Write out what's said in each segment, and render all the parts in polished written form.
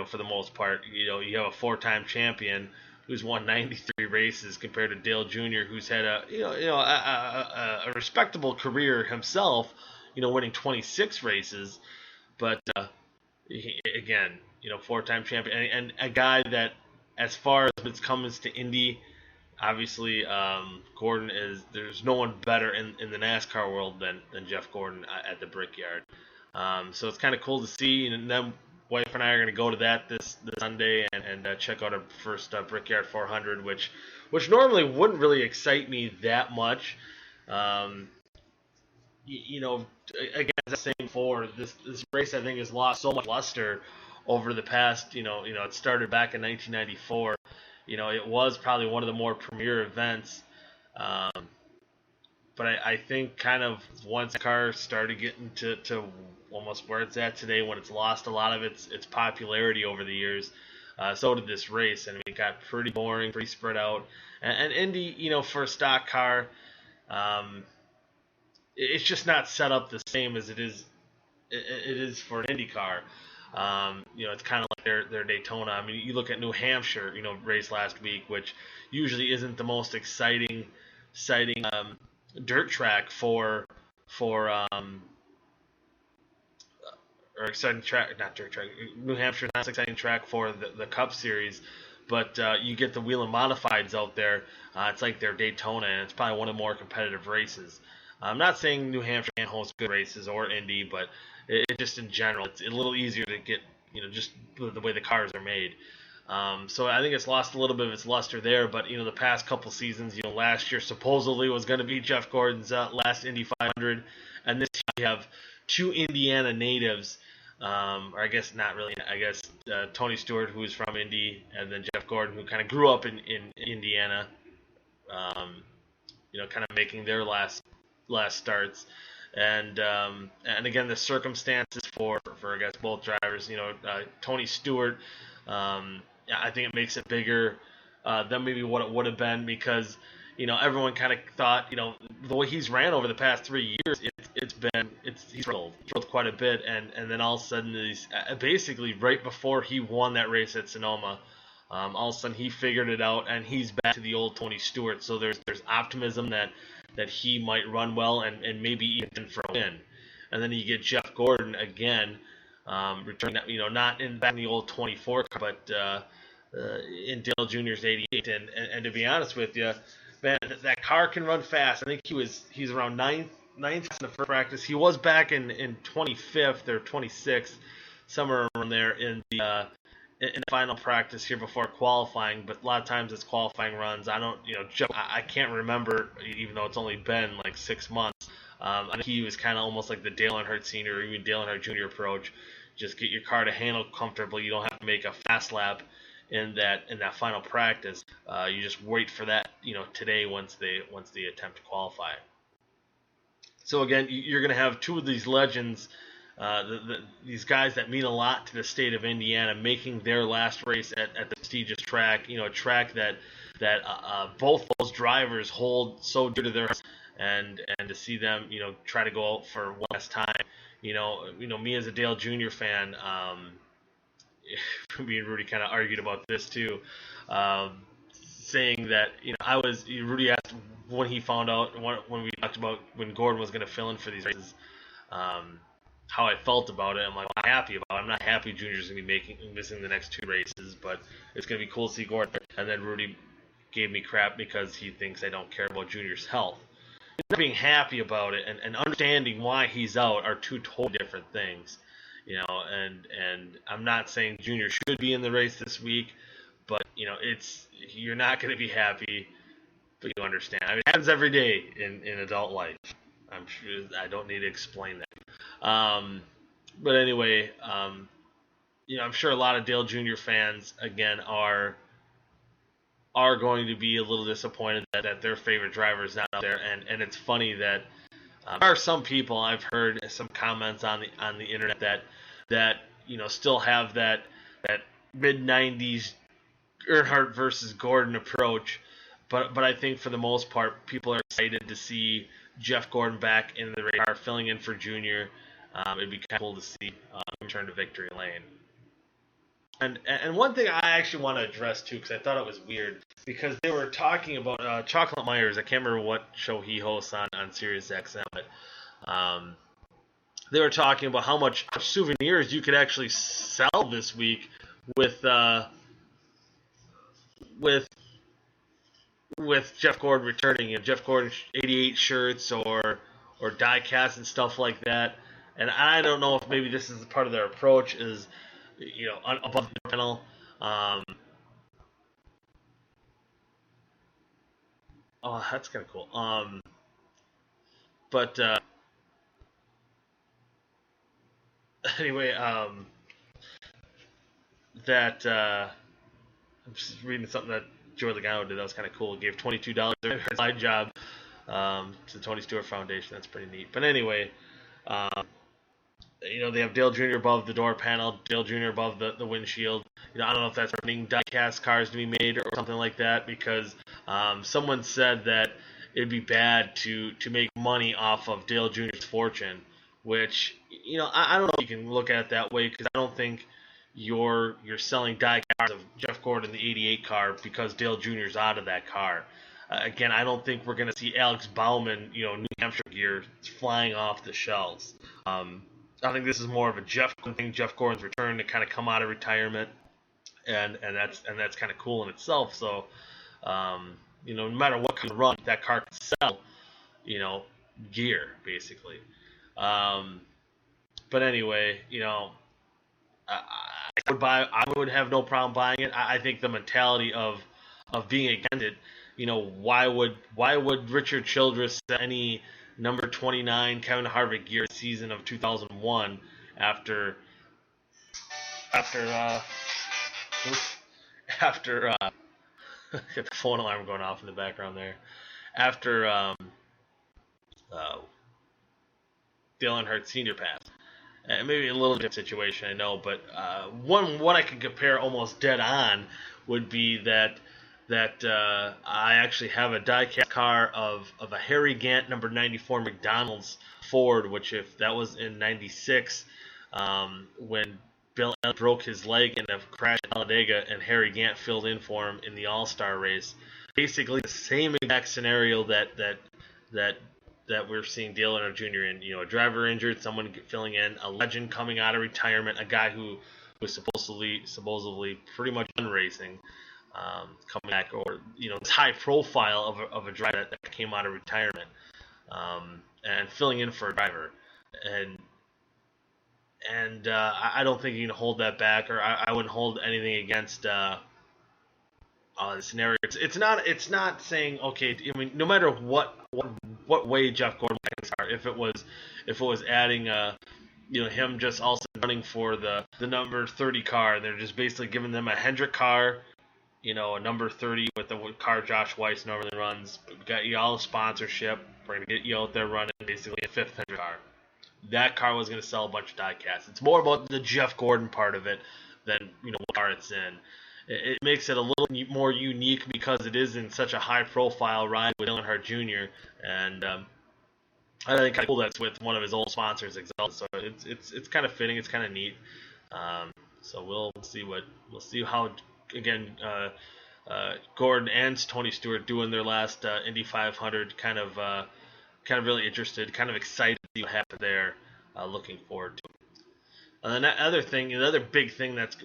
for the most part. You have a four-time champion who's won 93 races compared to Dale Jr., who's had a respectable career himself, winning 26 races, but again, four-time champion and a guy that, as far as it comes to Indy, obviously Gordon is. There's no one better in the NASCAR world than Jeff Gordon at the Brickyard. So it's kind of cool to see, and then wife and I are going to go to that this Sunday and check out our first Brickyard 400, which normally wouldn't really excite me that much. Again, as I was saying before, this race I think has lost so much luster over the past. It started back in 1994. It was probably one of the more premier events. But I think kind of once the car started getting to almost where it's at today, when it's lost a lot of its popularity over the years, so did this race. And it got pretty boring, pretty spread out. And Indy, for a stock car, it's just not set up the same as it is for an Indy car. It's kind of like their Daytona. I mean, you look at New Hampshire, race last week, which usually isn't the most exciting dirt track or exciting track, not dirt track. New Hampshire is not an exciting track for the Cup Series, but you get the Whelen Modifieds out there. It's like their Daytona, and it's probably one of the more competitive races. I'm not saying New Hampshire can't host good races or Indy, but it just in general, it's a little easier to get, just the way the cars are made. So I think it's lost a little bit of its luster there, but the past couple seasons, last year supposedly was going to be Jeff Gordon's last Indy 500, and this year we have two Indiana natives, or I guess not really. I guess Tony Stewart, who is from Indy, and then Jeff Gordon, who kind of grew up in Indiana, kind of making their last starts. And again, the circumstances for I guess both drivers, Tony Stewart, I think it makes it bigger than maybe what it would have been, because everyone kind of thought, the way he's ran over the past 3 years, he's struggled quite a bit, and then all of a sudden he's basically right before he won that race at Sonoma, all of a sudden he figured it out and he's back to the old Tony Stewart. So there's optimism that he might run well and maybe even for a win. And then you get Jeff Gordon again, returning, not back in the old 24 car, but in Dale Jr.'s 88. And to be honest with you, man, that car can run fast. I think he's around ninth in the first practice. He was back in 25th or 26th, somewhere around there in the final practice here before qualifying, but a lot of times it's qualifying runs. I don't, I can't remember, even though it's only been like 6 months. I think he was kind of almost like the Dale Earnhardt Sr. or even Dale Earnhardt Jr. approach. Just get your car to handle comfortably. You don't have to make a fast lap in that final practice. You just wait for that, today once they attempt to qualify. So again, you're going to have two of these legends. These guys that mean a lot to the state of Indiana, making their last race at the prestigious track, a track that both those drivers hold so dear to their hearts, and to see them, try to go out for one last time, me as a Dale Jr. fan, me and Rudy kind of argued about this too, saying that Rudy asked when he found out when we talked about when Gordon was going to fill in for these races, how I felt about it. I'm like, I'm happy about it. I'm not happy Junior's going to be missing the next two races, but it's going to be cool to see Gordon. And then Rudy gave me crap because he thinks I don't care about Junior's health. Being happy about it and understanding why he's out are two totally different things. And I'm not saying Junior should be in the race this week, but, you're not going to be happy, but you understand. I mean, it happens every day in adult life. I'm sure I don't need to explain that. But anyway, I'm sure a lot of Dale Jr. fans, again, are going to be a little disappointed that their favorite driver is not out there. And it's funny that there are some people, I've heard some comments on the internet that still have that mid-90s Earnhardt versus Gordon approach. But I think for the most part, people are excited to see Jeff Gordon back in the race car, filling in for Junior. It'd be kind of cool to see him return to victory lane. And one thing I actually want to address too, because I thought it was weird, because they were talking about Chocolate Myers. I can't remember what show he hosts on Sirius XM, but they were talking about how much souvenirs you could actually sell this week with with Jeff Gordon returning, Jeff Gordon 88 shirts or die casts and stuff like that. And I don't know if maybe this is part of their approach is, above the panel. Oh, that's kind of cool. But anyway, that I'm just reading something that Joey Logano did. That was kind of cool. He gave $22 side job to the Tony Stewart Foundation. That's pretty neat. But anyway, they have Dale Jr. above the door panel, Dale Jr. above the windshield. I don't know if that's running die-cast cars to be made or something like that, because someone said that it'd be bad to make money off of Dale Jr.'s fortune, which, I don't know if you can look at it that way, because I don't think you're selling die cars of Jeff Gordon, the 88 car, because Dale Jr.'s out of that car. Again, I don't think we're going to see Alex Bauman, New Hampshire gear flying off the shelves. I think this is more of a Jeff Gordon thing, Jeff Gordon's return to kind of come out of retirement, and that's kind of cool in itself. So, no matter what kind of run, that car can sell, gear basically. But anyway, I would have no problem buying it. I think the mentality of being against it, why would Richard Childress sell any number 29 Kevin Harvick gear season of 2001 after get the phone alarm going off in the background there, after Dale Earnhardt Sr. passed. Maybe a little different situation, I know, but one I can compare almost dead on would be that I actually have a die-cast car of a Harry Gant number 94 McDonald's Ford, which if that was in 96, when Bill Elliott broke his leg in a crash at Talladega and Harry Gant filled in for him in the All-Star race. Basically the same exact scenario that we're seeing Dale Earnhardt Jr. in. A driver injured, someone filling in, a legend coming out of retirement, a guy who was supposedly pretty much done racing, coming back, or this high profile of a driver that came out of retirement, and filling in for a driver, and I don't think you can hold that back, or I wouldn't hold anything against the scenario. It's not saying, okay, I mean, no matter what way Jeff Gordon are, if it was adding him just also running for the number 30 car, they're just basically giving them a Hendrick car, a number 30 with the car Josh Weiss normally runs. We've got you all sponsorship. We're going to get you out there running basically a fifth Hendrick car. That car was going to sell a bunch of die-casts. It's more about the Jeff Gordon part of it than what car it's in. It makes it a little more unique because it is in such a high-profile ride with Dale Earnhardt Jr. And I think kind of cool that's with one of his old sponsors, Exalt. So it's kind of fitting. It's kind of neat. So we'll see how again Gordon and Tony Stewart doing their last Indy 500. Kind of really interested, kind of excited to see what happened there. Looking forward to it. And then that other thing, the other big thing that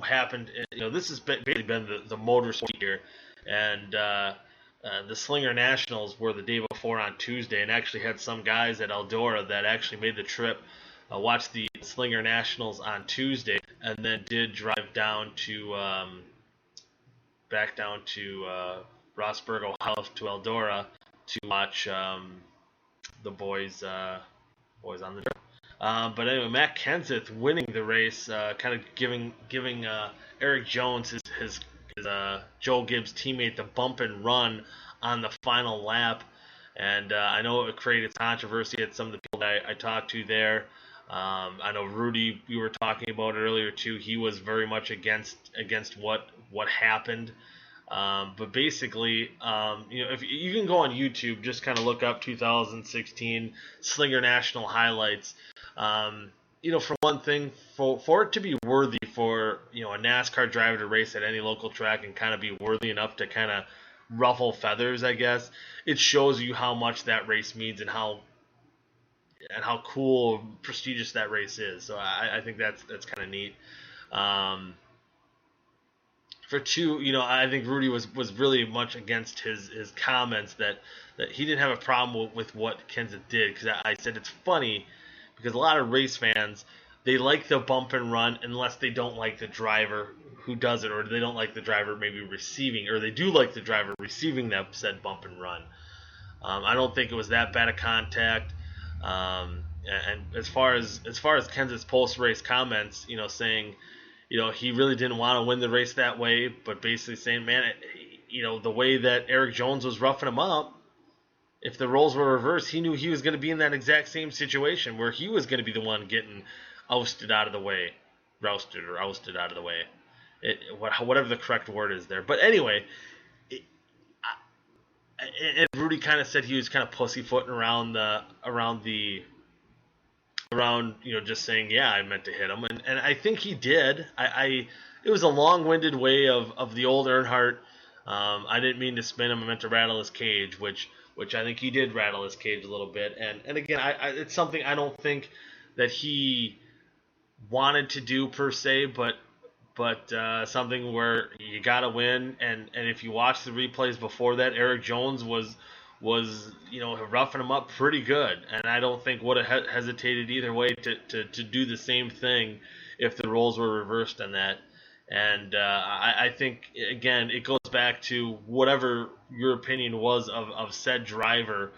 happened, this has basically been the motorsport year, and the Slinger Nationals were the day before on Tuesday, and actually had some guys at Eldora that actually made the trip, watched the Slinger Nationals on Tuesday, and then did drive down to Rossburg, Ohio, to Eldora to watch the boys on the trail. But anyway, Matt Kenseth winning the race, kind of giving Eric Jones, his Joe Gibbs teammate, the bump and run on the final lap. And I know it created controversy at some of the people that I talked to there. I know Rudy, you were talking about it earlier too. He was very much against what happened. But basically, if you can go on YouTube, just kind of look up 2016 Slinger National highlights. for one thing, for it to be worthy for a NASCAR driver to race at any local track and kind of be worthy enough to kind of ruffle feathers, I guess, it shows you how much that race means and how cool, prestigious that race is. So I think that's kind of neat. Um, for two, I think Rudy was really much against his comments that he didn't have a problem with what Kenseth did, because I said it's funny because a lot of race fans, they like the bump and run unless they don't like the driver who does it, or they don't like the driver maybe receiving, or they do like the driver receiving that said bump and run. I don't think it was that bad a contact. And as far as Kenseth's post race comments, saying, he really didn't want to win the race that way, but basically saying, man, the way that Eric Jones was roughing him up, if the roles were reversed, he knew he was going to be in that exact same situation where he was going to be the one getting rousted out of the way, whatever the correct word is there. But anyway, and Rudy kind of said he was kind of pussyfooting around just saying, yeah, I meant to hit him, and I think he did. It was a long-winded way of the old Earnhardt. I didn't mean to spin him. I meant to rattle his cage, which I think he did rattle his cage a little bit. And again, it's something I don't think that he wanted to do per se, but something where you got to win. And if you watch the replays before that, Eric Jones was roughing him up pretty good, and I don't think would have hesitated either way to do the same thing if the roles were reversed on that. And I think, again, it goes back to whatever your opinion was of said driver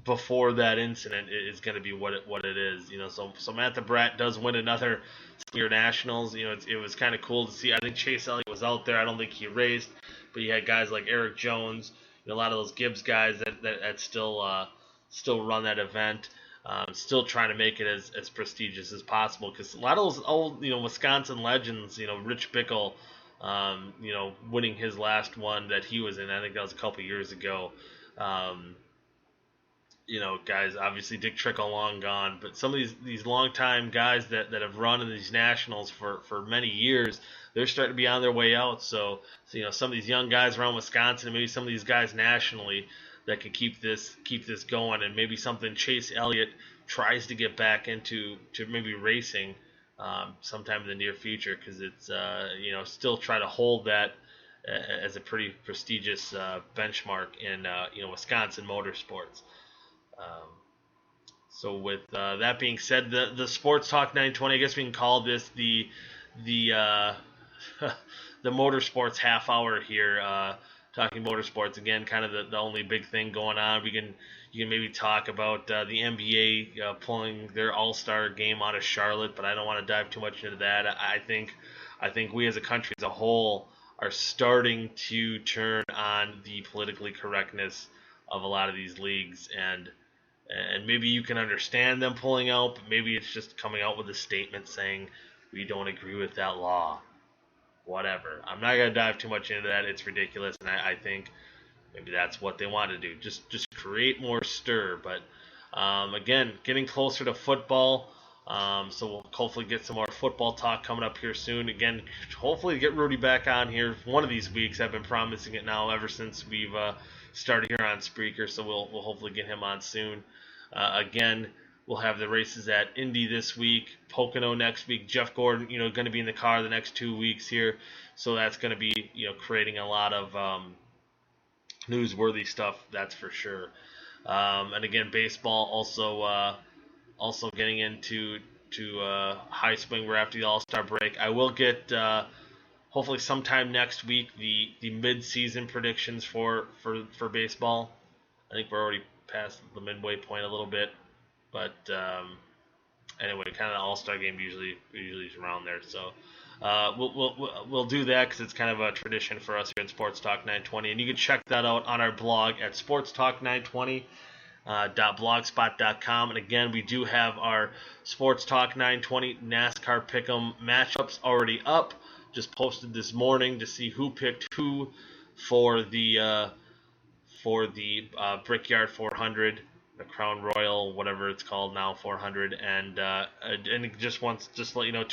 before that incident is going to be what it is. So Matt the Brat does win another Senior Nationals. It was kind of cool to see. I think Chase Elliott was out there. I don't think he raced, but you had guys like Eric Jones, a lot of those Gibbs guys that still run that event. Still trying to make it as prestigious as possible, because a lot of those old, Wisconsin legends, Rich Bickle, winning his last one that he was in, I think that was a couple years ago. Guys, obviously Dick Trickle long gone, but some of these long-time guys that have run in these nationals for many years, they're starting to be on their way out. So some of these young guys around Wisconsin, and maybe some of these guys nationally, that could keep this going, and maybe something Chase Elliott tries to get back into maybe racing sometime in the near future, because it's still try to hold that as a pretty prestigious benchmark in Wisconsin motorsports. So with that being said, the Sports Talk 920, I guess we can call this the the motorsports half hour here. Talking motorsports again, kind of the only big thing going on. You can maybe talk about the NBA pulling their All-Star game out of Charlotte, but I don't want to dive too much into that. I think we as a country as a whole are starting to turn on the politically correctness of a lot of these leagues, and maybe you can understand them pulling out, but maybe it's just coming out with a statement saying we don't agree with that law. Whatever. I'm not going to dive too much into that. It's ridiculous, and I think maybe that's what they want to do. Just create more stir. But, again, getting closer to football, so we'll hopefully get some more football talk coming up here soon. Again, hopefully get Rudy back on here one of these weeks. I've been promising it now ever since we've started here on Spreaker, so we'll hopefully get him on soon. Again, we'll have the races at Indy this week, Pocono next week. Jeff Gordon, going to be in the car the next 2 weeks here, so that's going to be, creating a lot of newsworthy stuff, that's for sure. And again, baseball also getting into high swing. We're after the All-Star break. I will get hopefully sometime next week the mid-season predictions for baseball. I think we're already past the midway point a little bit. But anyway, kind of the All-Star game usually is around there. So we'll do that because it's kind of a tradition for us here in Sports Talk 920. And you can check that out on our blog at sportstalk920.blogspot.com. And again, we do have our Sports Talk 920 NASCAR Pick'em matchups already up. Just posted this morning to see who picked who for the Brickyard 400. the Crown Royal, whatever it's called now, 400, and it just wants just to let you know